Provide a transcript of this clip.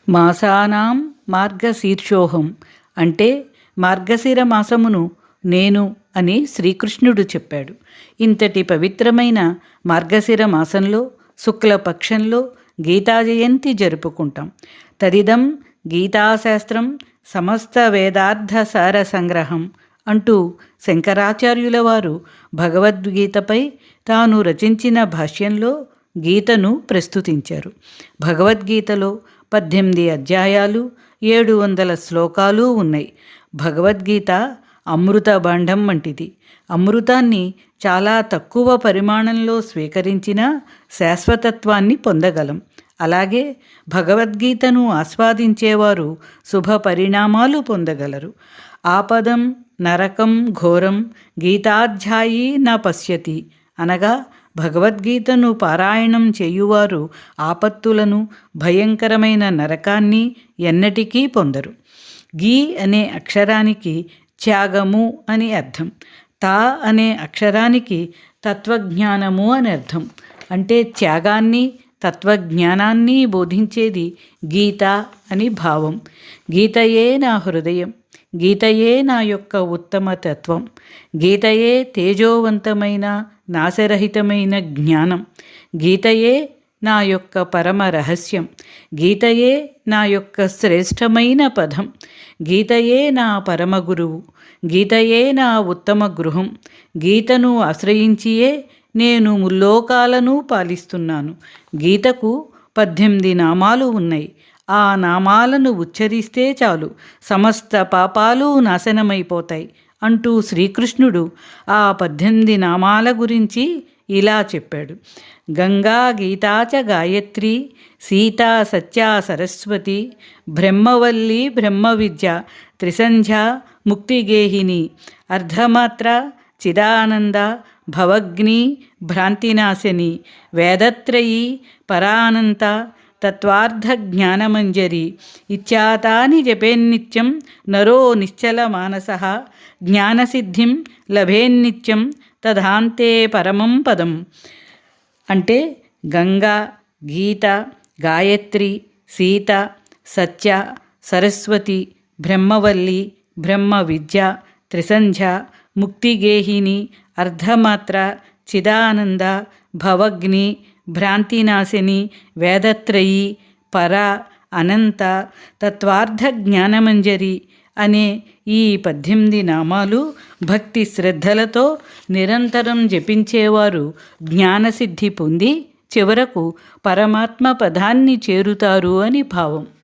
మాసానాం మార్గశీర్షోహం అంటే మార్గశిర మాసమును నేను అని శ్రీకృష్ణుడు చెప్పాడు. ఇంతటి పవిత్రమైన మార్గశిర మాసంలో శుక్లపక్షంలో గీతా జయంతి జరుపుకుంటాం. తదిదం గీతాశాస్త్రం సమస్త వేదార్థ సార సంగ్రహం అంటూ శంకరాచార్యుల వారు భగవద్గీతపై తాను రచించిన భాష్యంలో గీతను ప్రస్తుతించారు. భగవద్గీతలో 18 అధ్యాయాలు 700 శ్లోకాలు ఉన్నాయి. భగవద్గీత అమృత భాండం వంటిది. అమృతాన్ని చాలా తక్కువ పరిమాణంలో స్వీకరించినా శాశ్వతత్వాన్ని పొందగలం. అలాగే భగవద్గీతను ఆస్వాదించేవారు శుభ పరిణామాలు పొందగలరు. ఆపదం నరకం ఘోరం గీతాధ్యాయీ న పశ్యతి అనగా భగవద్గీతను పారాయణం చేయువారు ఆపత్తులను భయంకరమైన నరకాన్ని ఎన్నటికీ పొందరు. గీ అనే అక్షరానికి త్యాగము అని అర్థం. తా అనే అక్షరానికి తత్వజ్ఞానము అని అర్థం. అంటే త్యాగాన్ని తత్వజ్ఞానాన్ని బోధించేది గీత అని భావం. గీతయే నా హృదయం, గీతయే నా యొక్క ఉత్తమ తత్వం, గీతయే తేజోవంతమైన నాశరహితమైన జ్ఞానం, గీతయే నా యొక్క పరమ రహస్యం, గీతయే నా యొక్క శ్రేష్టమైన పదం, గీతయే నా పరమ గురువు, గీతయే నా ఉత్తమ గృహం, గీతను ఆశ్రయించియే నేను ముల్లోకాలను పాలిస్తున్నాను. గీతకు 18 నామాలు ఉన్నాయి. ఆ నామాలను ఉచ్చరిస్తే చాలు సమస్త పాపాలు నాశనమైపోతాయి అంటూ శ్రీకృష్ణుడు ఆ 18 నామాల గురించి ఇలా చెప్పాడు. గంగా గీతాచ గాయత్రి సీతా సత్యా సరస్వతి బ్రహ్మవల్లి బ్రహ్మ విద్య త్రిసంధ్య ముక్తిగేహిని అర్ధమాత్ర చిదానంద భవగ్ని భ్రాంతినాశని వేదత్రయీ పరానంత తత్వార్థ జ్ఞానమంజరి ఇత్యాతాని జపేన్నిత్యం నరో నిశ్చల మానసః జ్ఞానసిద్ధిం లభేన్నిత్యం తదాంతే పరమం పదం. అంటే గంగా, గీత, గాయత్రి, సీత, సత్య, సరస్వతి, బ్రహ్మవల్లి, బ్రహ్మ విద్య, త్రిసంధ్య, ముక్తిగేహిని, అర్ధమాత్ర, చిదానంద, భవగ్ని, భ్రాంతినాశిని, వేదత్రయీ, పర, అనంత, తత్వార్థ జ్ఞానమంజరి అనే ఈ 18 నామాలు భక్తి శ్రద్ధలతో నిరంతరం జపించేవారు జ్ఞానసిద్ధి పొంది చివరకు పరమాత్మ పదాన్ని చేరుతారు అని భావం.